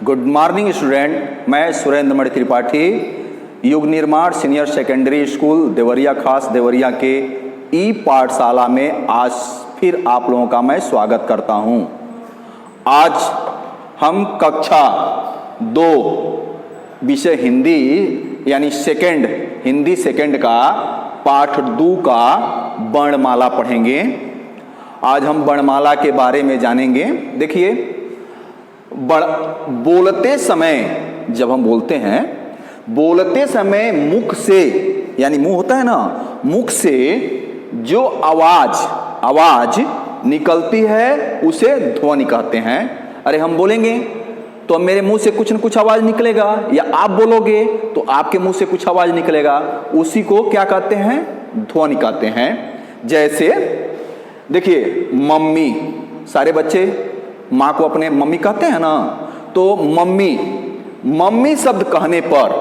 Good morning student, मैं सुरेंद्र मणि त्रिपाठी युग निर्माण सीनियर सेकेंडरी स्कूल देवरिया खास देवरिया के ई पाठशाला में आज फिर आप लोगों का मैं स्वागत करता हूं। आज हम कक्षा 2 विषय हिंदी यानी हिंदी सेकेंड का पाठ 2 का वर्णमाला पढ़ेंगे। आज हम वर्णमाला के बारे में जानेंगे। देखिए, बोलते समय जब हम बोलते हैं, बोलते समय मुख से यानी मुंह होता है ना, मुख से जो आवाज निकलती है उसे ध्वनि कहते हैं। अरे हम बोलेंगे तो मेरे मुंह से कुछ न कुछ आवाज निकलेगा, या आप बोलोगे तो आपके मुंह से कुछ आवाज निकलेगा, उसी को क्या कहते हैं? ध्वनि कहते हैं। जैसे देखिए, मम्मी, सारे बच्चे माँ को अपने मम्मी कहते हैं ना, तो मम्मी शब्द कहने पर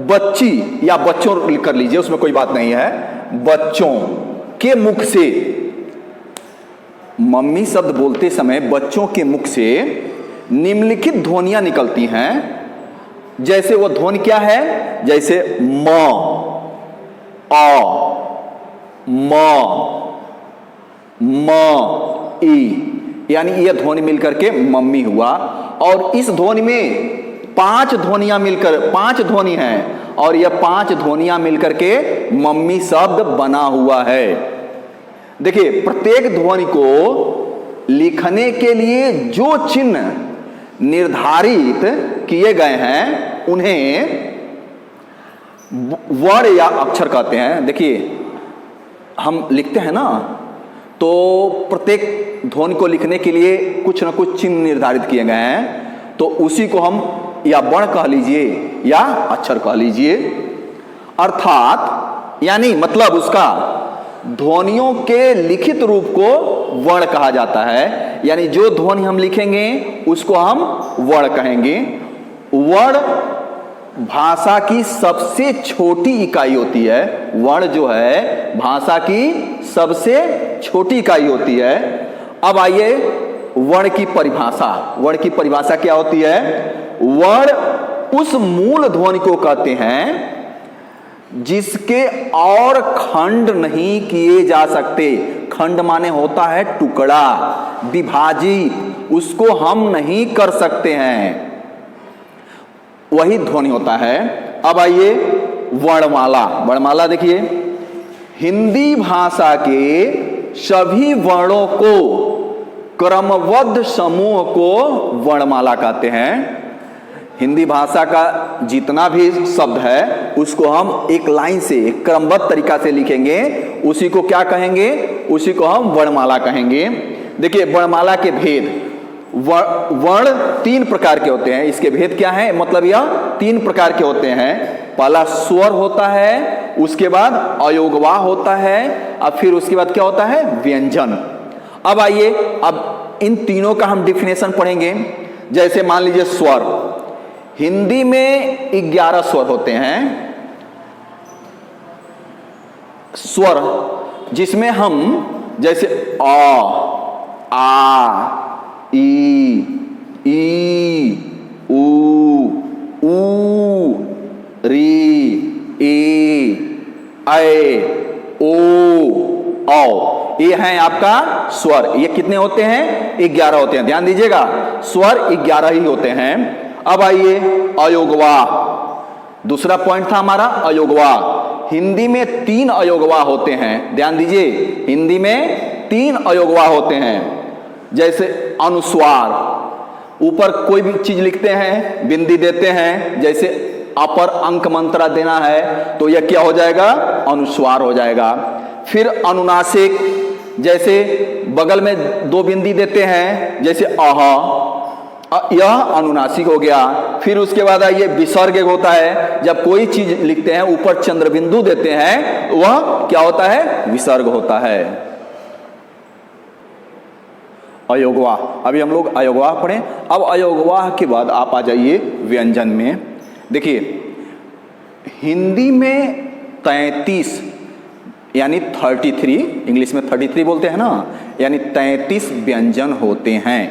बच्ची या बच्चों कर लीजिए, उसमें कोई बात नहीं है, बच्चों के मुख से, मम्मी शब्द बोलते समय बच्चों के मुख से निम्नलिखित ध्वनियां निकलती हैं। जैसे वो ध्वनि क्या है? जैसे म, अ, म, ई, यानी यह ध्वनि मिलकर के मम्मी हुआ। और इस ध्वनि में 5 ध्वनियां मिलकर 5 ध्वनि हैं, और यह 5 ध्वनियां मिलकर के मम्मी शब्द बना हुआ है। देखिए, प्रत्येक ध्वनि को लिखने के लिए जो चिन्ह निर्धारित किए गए हैं उन्हें वर्ण या अक्षर कहते हैं। देखिए, हम लिखते हैं ना, तो प्रत्येक ध्वनि को लिखने के लिए कुछ न कुछ चिन्ह निर्धारित किए गए हैं, तो उसी को हम या वर्ण कह लीजिए या अक्षर कह लीजिए। अर्थात यानी मतलब उसका ध्वनियों के लिखित रूप को वर्ण कहा जाता है। यानी जो ध्वनि हम लिखेंगे उसको हम वर्ण कहेंगे। वर्ण भाषा की सबसे छोटी इकाई होती है। वर्ण जो है भाषा की सबसे छोटी इकाई होती है। अब आइए वर्ण की परिभाषा। वर्ण की परिभाषा क्या होती है? वर्ण उस मूल ध्वनि को कहते हैं जिसके और खंड नहीं किए जा सकते। खंड माने होता है टुकड़ा, विभाजित, उसको हम नहीं कर सकते हैं, वही ध्वनि होता है। अब आइए वर्णमाला। वर्णमाला देखिए, हिंदी भाषा के सभी वर्णों को क्रमबद्ध समूह को वर्णमाला कहते हैं। हिंदी भाषा का जितना भी शब्द है उसको हम एक लाइन से एक क्रमबद्ध तरीका से लिखेंगे, उसी को क्या कहेंगे? उसी को हम वर्णमाला कहेंगे। देखिए, वर्णमाला के भेद, वर्ण 3 प्रकार के होते हैं। इसके भेद क्या है? मतलब यह 3 प्रकार के होते हैं। पहला स्वर होता है, उसके बाद अयोगवाह होता है, और फिर उसके बाद क्या होता है? व्यंजन। अब आइए, अब इन तीनों का हम डिफिनेशन पढ़ेंगे। जैसे मान लीजिए स्वर, हिंदी में 11 स्वर होते हैं। स्वर जिसमें हम जैसे आ, ई, ऊ, री, ए, ओ, औ, ये हैं आपका स्वर। ये कितने होते हैं? 11 होते हैं। ध्यान दीजिएगा, स्वर 11 ही होते हैं। अब आइए अयोगवाह। दूसरा पॉइंट था हमारा अयोगवाह। हिंदी में 3 अयोगवाह होते हैं। ध्यान दीजिए, हिंदी में 3 अयोगवाह होते हैं। जैसे अनुस्वार, ऊपर कोई भी चीज लिखते हैं, बिंदी देते हैं, जैसे अपर अंक मंत्रा देना है तो यह क्या हो जाएगा? अनुस्वार हो जाएगा। फिर अनुनासिक, जैसे बगल में 2 बिंदी देते हैं, जैसे अह, यह अनुनासिक हो गया। फिर उसके बाद आइए विसर्ग होता है। जब कोई चीज लिखते हैं ऊपर चंद्र बिंदु देते हैं, वह क्या होता है? विसर्ग होता है। अयोगवाह, अभी हम लोग अयोगवाह पढ़ें। अब अयोगवाह के बाद आप आ जाइए व्यंजन में। देखिए, हिंदी में 33 यानी 33, इंग्लिश में 33 बोलते हैं ना, यानी 33 व्यंजन होते हैं।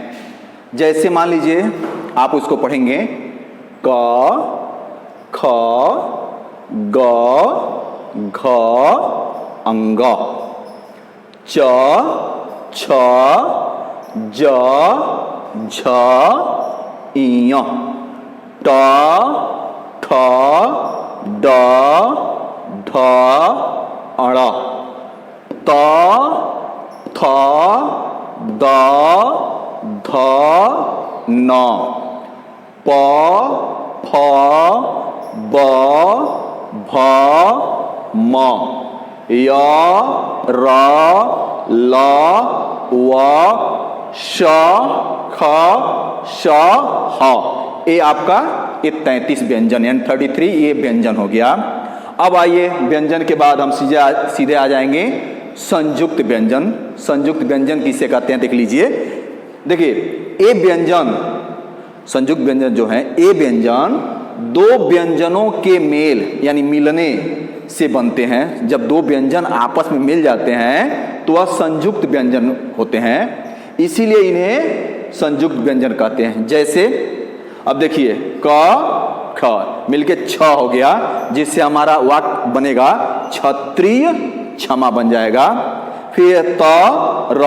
जैसे मान लीजिए आप उसको पढ़ेंगे क, ख, ग, घ, अंग, च, छ, ज, झ, इय, ट, ठ, ड, ढ, अण, त, थ, द, ध, न, प, फ, ब, भ, म, य, र, ल, व, श, ख, श, ह। ये आपका ये 33 व्यंजन यानी 33 ये व्यंजन हो गया। अब आइए व्यंजन के बाद हम सीधे आ जाएंगे संयुक्त व्यंजन। संयुक्त व्यंजन किसे कहते हैं देख लीजिए। देखिए ये व्यंजन, संयुक्त व्यंजन जो है, ये व्यंजन दो व्यंजनों के मेल यानी मिलने से बनते हैं। जब दो व्यंजन आपस में मिल जाते हैं तो वह संयुक्त व्यंजन होते हैं, इसीलिए इन्हें संयुक्त व्यंजन कहते हैं। जैसे अब देखिए क, ख मिलके छ हो गया, जिससे हमारा वाक्य बनेगा क्षत्रिय क्षमा बन जाएगा। फिर त, र,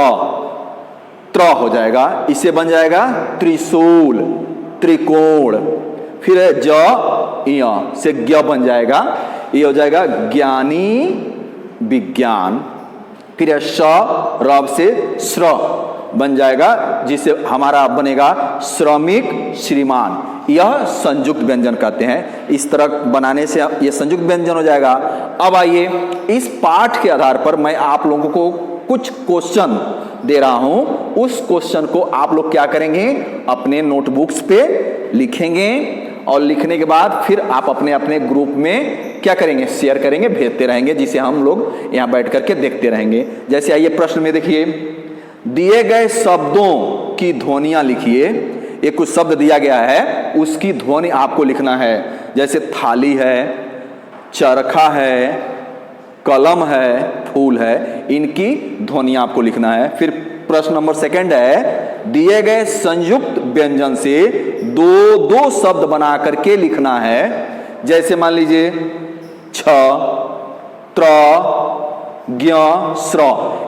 त्र हो जाएगा, इससे बन जाएगा त्रिशूल, त्रिकोण। फिर ज, इय से ज्ञ बन जाएगा, ये हो जाएगा ज्ञानी विज्ञान। फिर श, रब से श्र बन जाएगा, जिससे हमारा बनेगा श्रमिक श्रीमान। यह संयुक्त व्यंजन कहते हैं। इस तरह बनाने से यह संयुक्त व्यंजन हो जाएगा। अब आइए इस पाठ के आधार पर मैं आप लोगों को कुछ क्वेश्चन दे रहा हूं। उस क्वेश्चन को आप लोग क्या करेंगे, अपने नोटबुक्स पे लिखेंगे और लिखने के बाद फिर आप अपने अपने ग्रुप में क्या करेंगे, शेयर करेंगे, भेजते रहेंगे, जिसे हम लोग यहाँ बैठ करके देखते रहेंगे। जैसे आइए प्रश्न में देखिए, दिए गए शब्दों की ध्वनियां लिखिए। एक कुछ शब्द दिया गया है, उसकी ध्वनि आपको लिखना है। जैसे थाली है, चरखा है, कलम है, फूल है, इनकी ध्वनि आपको लिखना है। फिर प्रश्न नंबर सेकंड है, दिए गए संयुक्त व्यंजन से दो दो शब्द बना करके लिखना है। जैसे मान लीजिए छ, त्र, ज्ञ, श्र,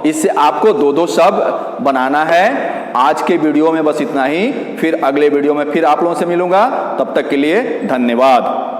इससे आपको दो दो शब्द बनाना है। आज के वीडियो में बस इतना ही, फिर अगले वीडियो में फिर आप लोगों से मिलूंगा। तब तक के लिए धन्यवाद।